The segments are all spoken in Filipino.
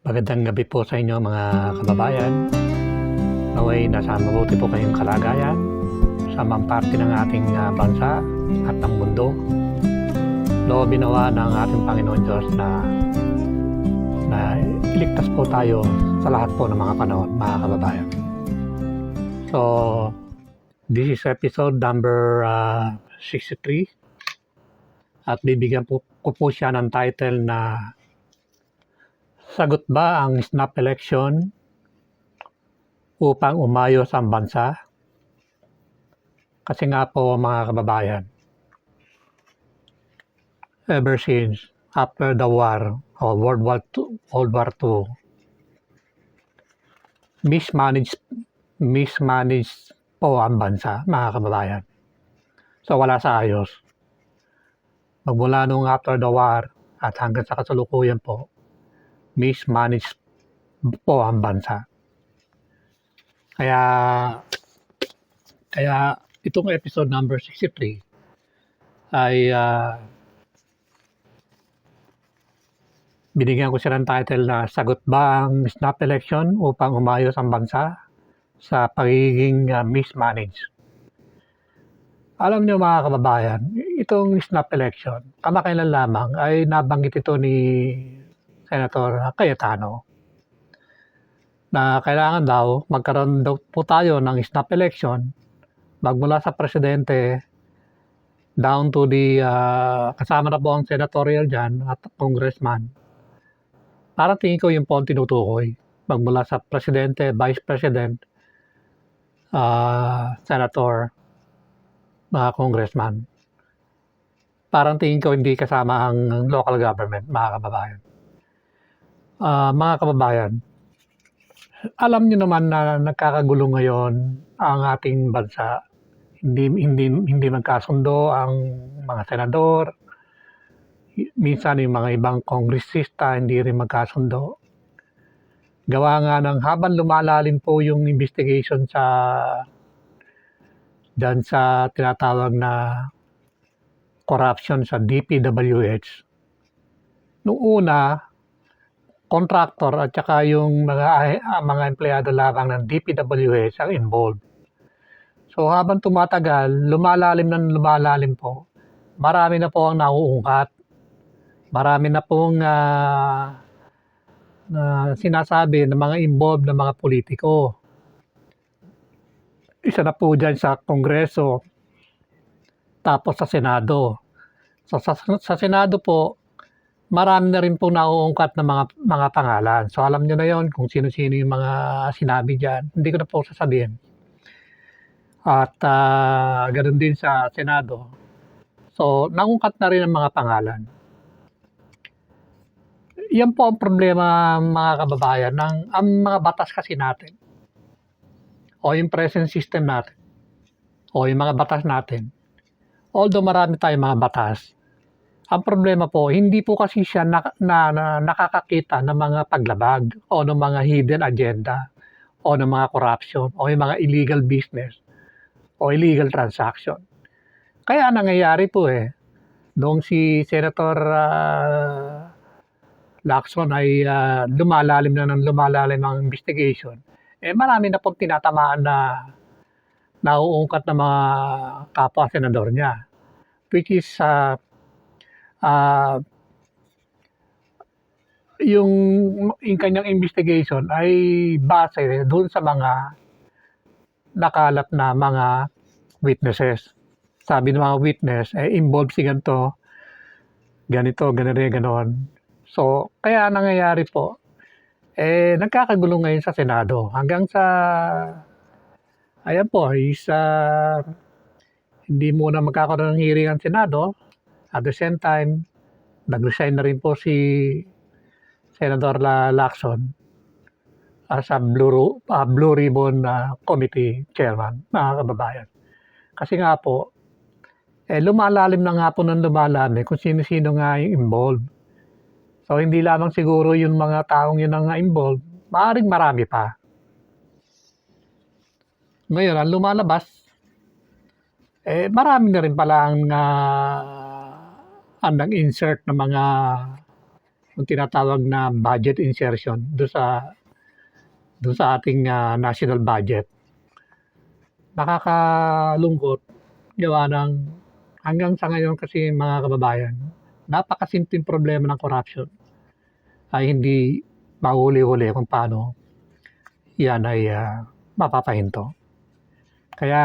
Magandang gabi po sa inyo mga kababayan. Naway nasa mabuti po kayong kalagayan sa parte ng ating bansa at ng mundo. Loobin nawa ng ating Panginoon Diyos na iligtas po tayo sa lahat po ng mga panahon, mga kababayan. So, this is episode number 63 at bibigyan ko po siya ng title na Sagot ba ang snap election upang umayos ang bansa? Kasi nga po mga kababayan, ever since after the war or World War II, mismanaged po ang bansa, mga kababayan. So wala sa ayos. Magmula nung after the war at hanggang sa kasalukuyan po, mismanaged po ang bansa. Kaya itong episode number 63 ay binigyan ko siya ng title na Sagot ba ang snap election upang umayos ang bansa sa pagiging mismanaged? Alam niyo mga kababayan, itong snap election, kamakailan lamang ay nabanggit ito ni Senator Cayetano na kailangan daw magkaroon daw po tayo ng snap election magmula sa presidente down to the kasama na po ang senatorial dyan at congressman. Para tingin ko yung po ang tinutukoy magmula sa presidente, vice president, senator, mga congressman. Parang tingin ko hindi kasama ang local government, mga kababayan. Mga kababayan, alam niyo naman na nagkakagulo ngayon ang ating bansa. Hindi magkasundo ang mga senador. Minsan yung mga ibang kongresista hindi rin magkasundo. Gawa nga ng habang lumalalim po yung investigation dyan sa tinatawag na corruption sa DPWH. Noong una, contractor at saka yung mga empleyado lamang ng DPWH ang involved. So habang tumatagal, lumalalim po. Marami na po ang nauungkat. Marami na pong sinasabi ng mga involved na mga politiko. Isa na po dyan sa Kongreso, tapos sa Senado. So sa Senado po, marami na rin po nauungkat na mga pangalan. So alam nyo na yon kung sino-sino yung mga sinabi dyan. Hindi ko na po sasabihin. At ganoon din sa Senado. So naungkat na rin ang mga pangalan. Yan po ang problema mga kababayan ng ang mga batas kasi natin. O yung present system natin. O yung mga batas natin. Although marami tayong mga batas, ang problema po, hindi po kasi siya nakakakita ng mga paglabag o ng mga hidden agenda o ng mga corruption o yung mga illegal business o illegal transaction. Kaya nangyayari po noong si Senator Lacson ay lumalalim ang investigation, marami na pong tinatamaan na nauungkat na mga kapwa senador niya, which is yung kanyang investigation ay base doon sa mga nakalap na mga witnesses. Sabi ng mga witness, involved si ganito, ganon. So, kaya nangyayari po, nagkakagulo ngayon sa Senado. Hanggang sa, ayan po, hindi muna magkakaroon ng hearing ang Senado. At the same time, nag-resign na rin po si Senator Lacson as a Blue Ribbon Committee Chairman, mga kababayan. Kasi nga po, lumalalim na nga po ng lumalalim kung sino-sino nga yung involved. So, hindi lamang siguro yung mga taong yun ang involved, maaaring marami pa. Ngayon, ang lumalabas, marami na rin pala ang nag-insert ng yung tinatawag na budget insertion doon sa ating national budget. Nakakalungkot gawa ng hanggang sa ngayon kasi mga kababayan, napakasimpleng problema ng corruption ay hindi mahuli-huli kung paano yan ay mapapahinto. Kaya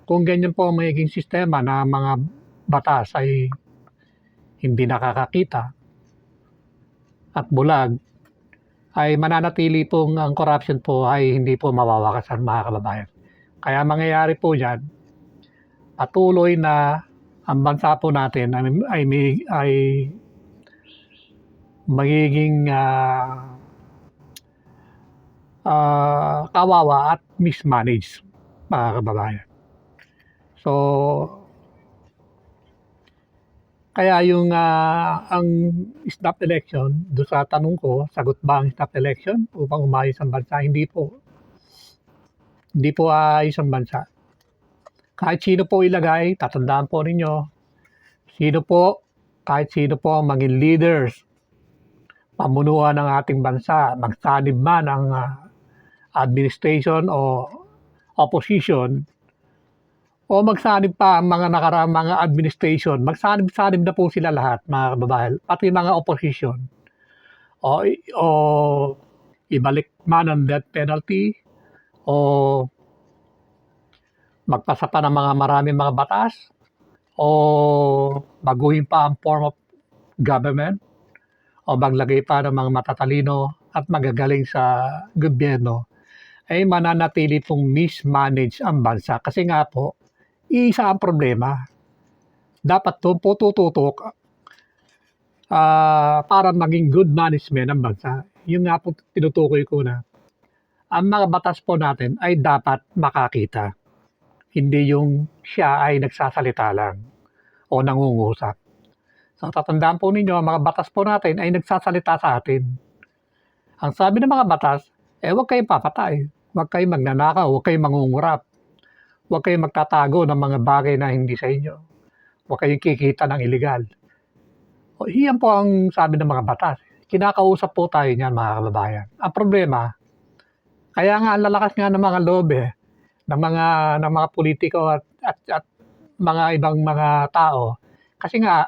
kung ganyan po ang magiging sistema na mga batas ay hindi nakakakita at bulag, ay mananatili pong ang corruption po ay hindi po mawawakasan mga kababayan. Kaya mangyayari po yan, patuloy na ang bansa po natin ay magiging kawawa at mismanaged mga kababayan. So, kaya yung ang snap election, doon sa tanong ko, sagot ba ang snap election upang umayos ang bansa? Hindi po. Hindi po ayos ang bansa. Kahit sino po ilagay, tatandaan po ninyo, kahit sino po ang maging leaders, pamunuan ng ating bansa, magsanib man ang administration o opposition, o magsanib pa ang mga nakaraang mga administration, magsanib-sanib na po sila lahat, mga kababayan, pati mga opposition. O ibalik man ang death penalty, o magpasa pa ng maraming mga batas, o baguhin pa ang form of government, o maglagay pa ng mga matatalino at magagaling sa gobyerno, ay mananatili pong mismanage ang bansa. Kasi nga po, isa ang problema. Dapat doon po tututok para maging good management ng bansa. Yung nga po tinutukoy ko na ang mga batas po natin ay dapat makakita. Hindi yung siya ay nagsasalita lang o nangungusap. So tatandaan po ninyo, ang mga batas po natin ay nagsasalita sa atin. Ang sabi ng mga batas, huwag kayong papatay, huwag kayong magnanakaw, huwag kayong mangungurap. Huwag kayong magtatago ng mga bagay na hindi sa inyo. Huwag kayong kikita ng illegal. Iyan po ang sabi ng mga batas. Kinakausap po tayo niyan mga kababayan. Ang problema, kaya nga ang lalakas nga ng mga loob ng mga politiko at mga ibang mga tao. Kasi nga,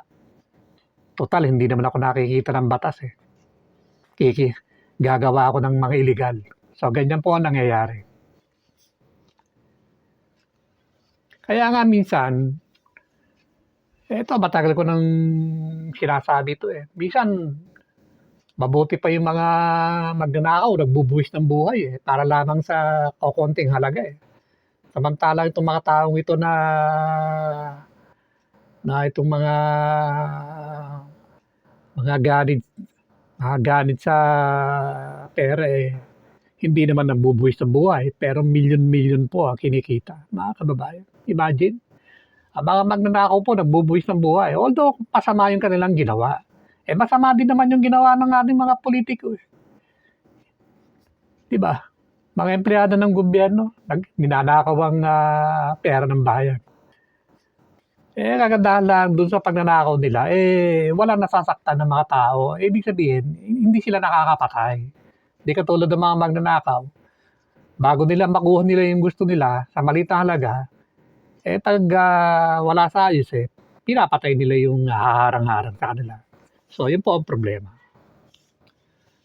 total hindi naman ako nakikita ng batas Gagawa ako ng mga illegal. So ganyan po ang nangyayari. Kaya nga minsan, eto matagal ko nang sinasabi ito minsan, mabuti pa yung mga magnanakaw, nagbubuwis ng buhay para lamang sa kokonting halaga Samantalang itong mga taong ito na itong mga ganit sa pera hindi naman nagbubuwis ng buhay, pero milyon-milyon po ang kinikita, mga kababayan. Imagine, ang mga magnanakaw po nagbubuwis ng buhay. Although masama yung kanilang ginawa. Masama din naman yung ginawa ng ating mga politiko. Diba? Mga empleyado ng gobyerno, ninanakaw ang pera ng bayan. Kagandahan lang dun sa pagnanakaw nila, walang nasasaktan ng mga tao. Ibig sabihin, hindi sila nakakapatay. Di katulad ng mga magnanakaw. Bago nila makuha nila yung gusto nila sa maliit na halaga, pag wala sa ayos pinapatay nila yung haharang-harang sa kanila. So, yun po ang problema.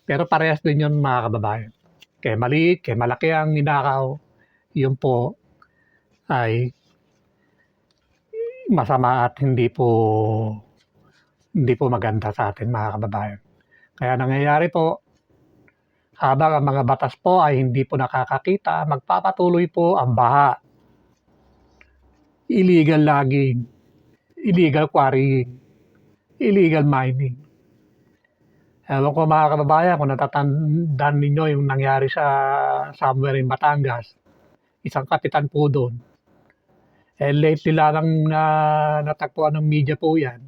Pero parehas din yun mga kababayan. Kaya maliit, kaya malaki ang ninakaw, yun po ay masama at hindi po maganda sa atin mga kababayan. Kaya nangyayari po, habang ang mga batas po ay hindi po nakakakita, magpapatuloy po ang baha. Illegal logging, illegal quarrying, illegal mining. Ewan ko mga kababayan kung natatandaan ninyo yung nangyari sa somewhere in Batangas. Isang kapitan po doon. Lately lang natagpuan ng media po yan.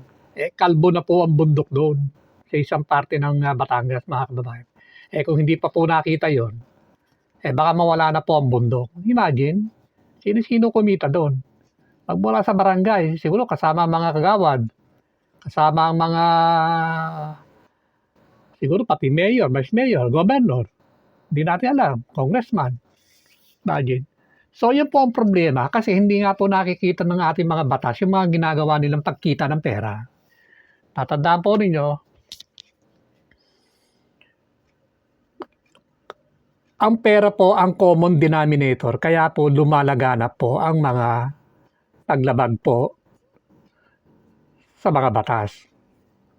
Kalbo na po ang bundok doon sa isang parte ng Batangas mga kababayan. Kung hindi pa po nakita yon, baka mawala na po ang bundok. Imagine, sino-sino kumita doon. Magmula sa barangay, siguro kasama ang mga kagawad, kasama ang mga Siguro pati mayor, vice mayor, governor. Hindi natin alam, congressman. Imagine. So, yun po ang problema kasi hindi nga po nakikita ng ating mga batas yung mga ginagawa nilang pagkita ng pera. Tatandaan po ninyo, ang pera po ang common denominator, kaya po lumalaganap po ang mga paglabag po sa mga batas.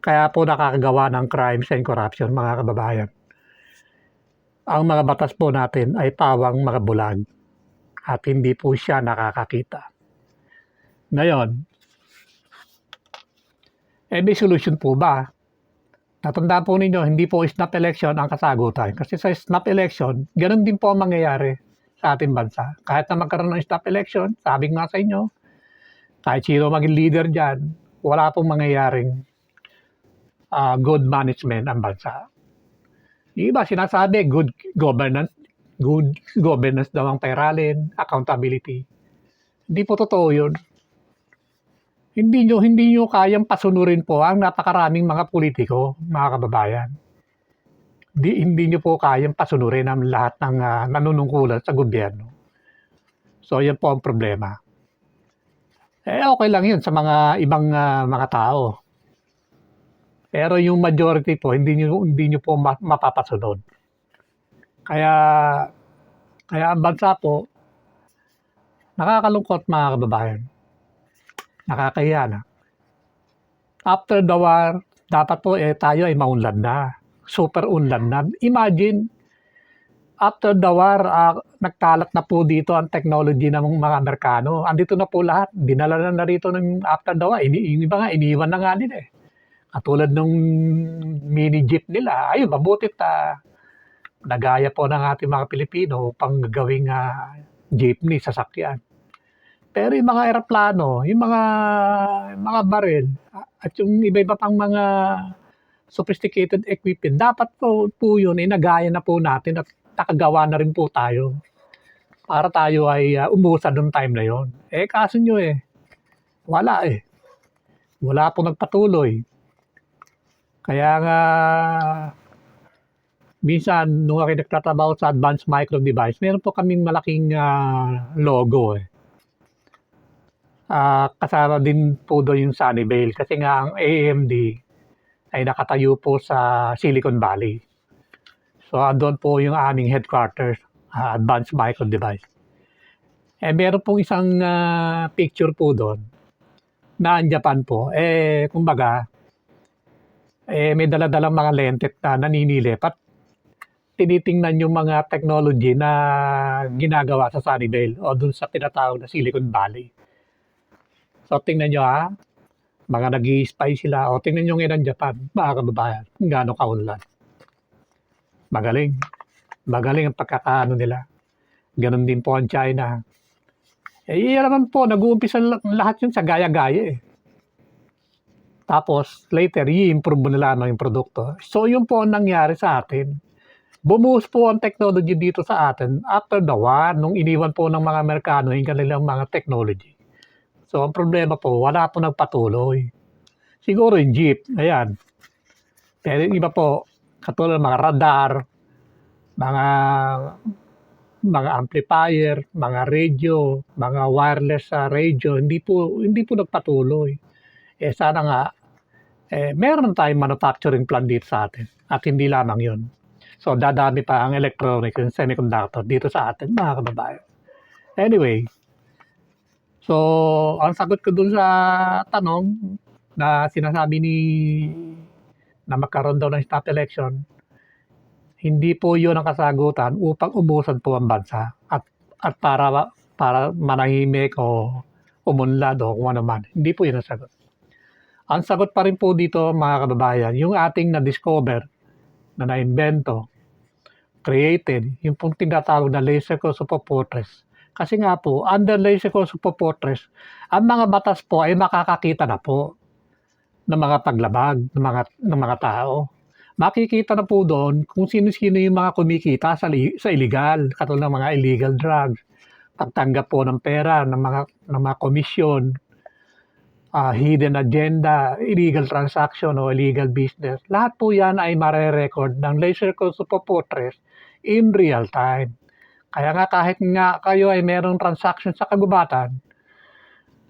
Kaya po nakakagawa ng crimes and corruption, mga kababayan. Ang mga batas po natin ay pawang mga bulag at hindi po siya nakakakita. Ngayon, may solution po ba? Natandaan po ninyo, hindi po snap election ang kasagutan. Kasi sa snap election, ganun din po ang mangyayari sa ating bansa. Kahit na magkaroon ng snap election, sabi nga sa inyo, kahit sino maging leader dyan, wala pong mangyayaring good management ang bansa. Yung iba sinasabi, good governance daw ang pairalin, accountability. Hindi po totoo yun. Hindi nyo kayang pasunurin po ang napakaraming mga politiko, mga kababayan. Hindi nyo po kayang pasunurin ang lahat ng nanunungkulan sa gobyerno. So, yan po ang problema. Okay lang yun sa mga ibang mga tao. Pero yung majority po, hindi nyo po mapapasunod. Kaya ang bansa po, nakakalungkot mga kababayan. Nakakahiya na. After the war, dapat po tayo ay maunlad na. Super unlad na. Imagine, after the war, nagkalat na po dito ang technology ng mga Amerikano. Andito na po lahat. Dinala na rito ng after the war. Yung iba nga, iniwan na nga nila eh. Katulad ng mini jeep nila. Ayun, mabutit nagaya po ng ating mga Pilipino pang gawing jeepney, sasakyan. Pero yung mga eroplano, yung mga baril, at yung iba-iba pang mga sophisticated equipment, dapat po yun, nagaya na po natin at nakagawa na rin po tayo para tayo ay umusad ng time na yon. Kaso nyo wala Wala po nagpatuloy. Kaya nga, minsan, nung ako nagtatrabaho sa Advanced Micro Device, meron po kaming malaking logo kasama din po doon yung Sunnyvale kasi nga ang AMD ay nakatayo po sa Silicon Valley. So, andun po yung aming headquarters, Advanced Micro Device. Meron pong isang picture po doon na ang Japan po. Kumbaga, may daladalang mga lente na naninilip at tinitingnan yung mga technology na ginagawa sa Sunnyvale o dun sa tinatawag na Silicon Valley. So, tingnan nyo mga nag-i-spy sila. O, tingnan nyo ngayon ang Japan, mga kababayan, kung gaano kaunlad. Magaling. Magaling ang pagkakaano nila. Ganon din po ang China. Naman po, nag-uumpisa lahat yun sa gaya-gaya Tapos, later, i-improve mo nila yung produkto. So, yun po ang nangyari sa atin. Bumuhos po ang technology dito sa atin after the war, nung iniwan po ng mga Amerikano yung kanilang mga technology. So, ang problema po, wala po nagpatuloy. Siguro yung jeep, ayan. Pero yung iba po, katulad ng mga radar, mga amplifier, mga radio, mga wireless radio, hindi po nagpatuloy. Sana nga, meron tayong manufacturing plant dito sa atin. At hindi lamang yun. So, dadami pa ang electronic and semiconductor dito sa atin, mga kababayan. Anyway, so, ang sagot ko dun sa tanong na sinasabi na magkaroon daw ng snap election, hindi po yun ang kasagutan upang umusad po ang bansa at para manahimik o umunlad o kung ano man. Hindi po yun ang sagot. Ang sagot pa rin po dito, mga kababayan, yung ating na-discover, na na-invento, created, yung pong tinatawag na laser crucible fortress. Kasi nga po, under laser crucible fortress, ang mga batas po ay makakakita na po ng mga paglabag ng mga tao. Makikita na po doon kung sino-sino yung mga kumikita sa illegal, katulad ng mga illegal drugs, pagtanggap po ng pera, ng mga komisyon, hidden agenda, illegal transaction o illegal business. Lahat po yan ay mare-record ng Laser Code Super Fortress in real time. Kaya nga kahit nga kayo ay merong transaction sa kagubatan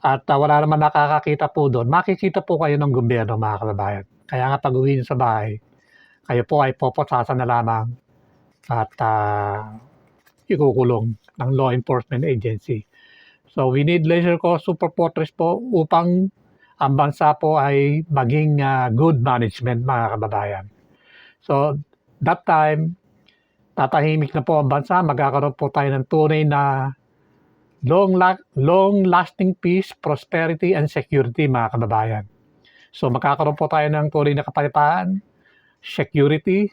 at wala naman nakakakita po doon, makikita po kayo ng gobyerno, mga kababayan. Kaya nga pag-uwi niyo sa bahay, kayo po ay popotasan na lamang at ikukulong ng law enforcement agency. So we need Laser Code Super Fortress po upang ang bansa po ay maging good management, mga kababayan. So that time, tatahimik na po ang bansa, magkakaroon po tayo ng tunay na long-lasting peace, prosperity, and security, mga kababayan. So magkakaroon po tayo ng tunay na kapayapaan, security,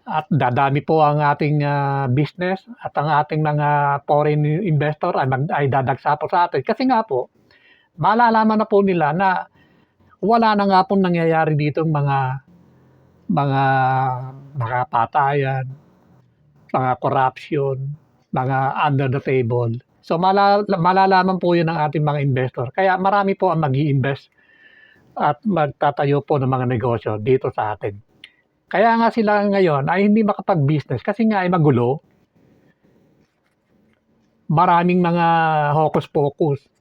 at dadami po ang ating business at ang ating mga foreign investor ay dadagsa po sa atin. Kasi nga po, malalaman na po nila na wala na nga po nangyayari dito mga patayan, mga corruption, mga under the table. So malalaman po yun ng ating mga investor. Kaya marami po ang mag-i-invest at magtatayo po ng mga negosyo dito sa atin. Kaya nga sila ngayon ay hindi makapag-business kasi nga ay magulo. Maraming mga hocus-pocus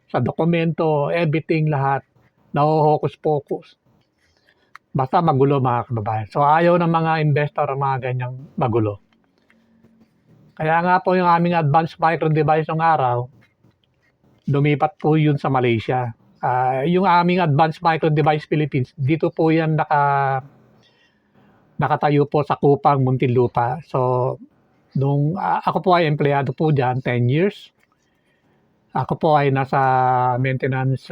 sa dokumento, everything, lahat. Hocus-pocus. Basta magulo, mga kababayan. So ayaw ng mga investor ang mga ganyang magulo. Kaya nga po yung aming advanced micro device ng araw, lumipat po yun sa Malaysia. Yung aming advanced micro device Philippines, dito po yan nakatayo po sa Kupang, Muntinlupa. So, nung ako po ay empleyado po dyan, 10 years. Ako po ay nasa maintenance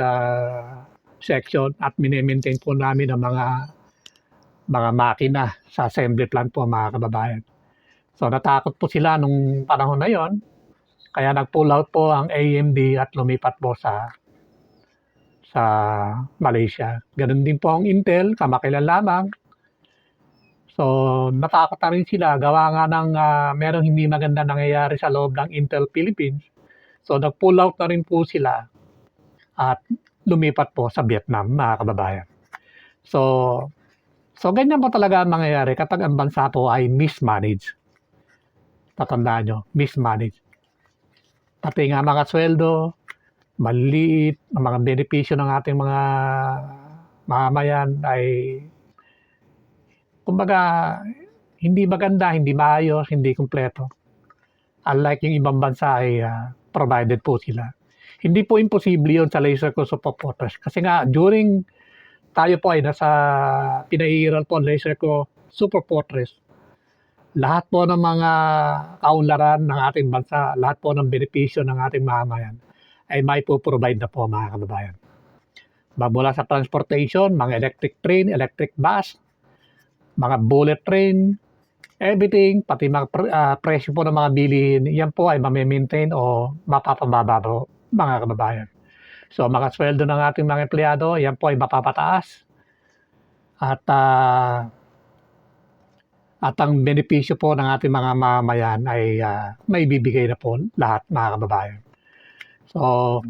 section at mini-maintain po namin ang mga makina sa assembly plant po, mga kababayan. So, natakot po sila nung panahon na yon. Kaya nag-pull out po ang AMD at lumipat po sa Malaysia. Ganun din po ang Intel, kamakailan lamang. So, natakot na rin sila. Gawa nga ng merong hindi maganda nangyayari sa loob ng Intel Philippines. So, nag-pull out na rin po sila at lumipat po sa Vietnam, mga kababayan. So ganyan po talaga ang mangyayari kapag ang bansa po ay mismanaged. Tatandaan nyo, mismanaged. Pati nga mga sweldo, maliit, ang mga benepisyo ng ating mga mamamayan ay kumbaga, hindi maganda, hindi maayos, hindi kumpleto. Unlike yung ibang bansa ay provided po sila. Hindi po imposible yun sa Laser Code Super Fortress. Kasi nga, during tayo po ay nasa pinahihiran po ang Laser Code Super Fortress, lahat po ng mga kaunlaran ng ating bansa, lahat po ng benepisyo ng ating mamamayan ay may po-provide na po, mga kababayan. Mula sa transportation, mga electric train, electric bus, mga bullet train, everything, pati mga presyo po ng mga bilihin, yan po ay mamimaintain o mapapababa po, mga kababayan. So, mga sweldo ng ating mga empleyado, yan po ay mapapataas. At ang benepisyo po ng ating mga mamamayan ay may bibigay na po lahat, mga kababayan. So,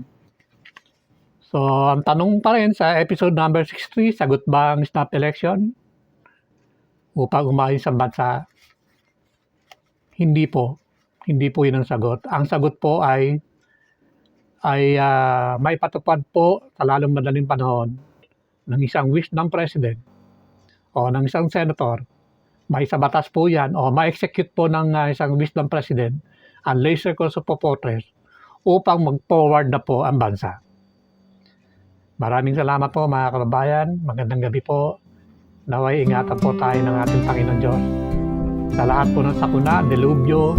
ang tanong pa rin sa episode number 63, sagot ba ang snap election upang umayos ang bansa? Hindi po. Hindi po yun ang sagot. Ang sagot po ay may patupad po sa lalong madaling panahon ng isang wish ng president o ng isang senator. May sa batas po yan o ma-execute po ng isang wish ng president ang Laser Code Super Fortress upang mag-forward na po ang bansa. Maraming salamat po, mga kababayan. Magandang gabi po. Naway ingatan po tayo ng ating Panginoon Diyos sa lahat po ng sakuna, delubyo,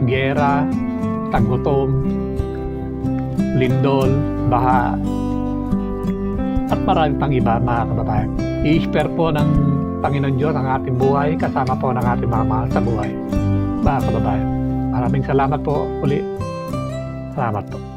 giyera, taggutom, lindol, baha, at marami pang iba, mga kababayan. I-spare po ng Panginoon Diyos ang ating buhay kasama po ng ating mga mahal sa buhay, mga kababayan. Maraming salamat po uli. Salamat po.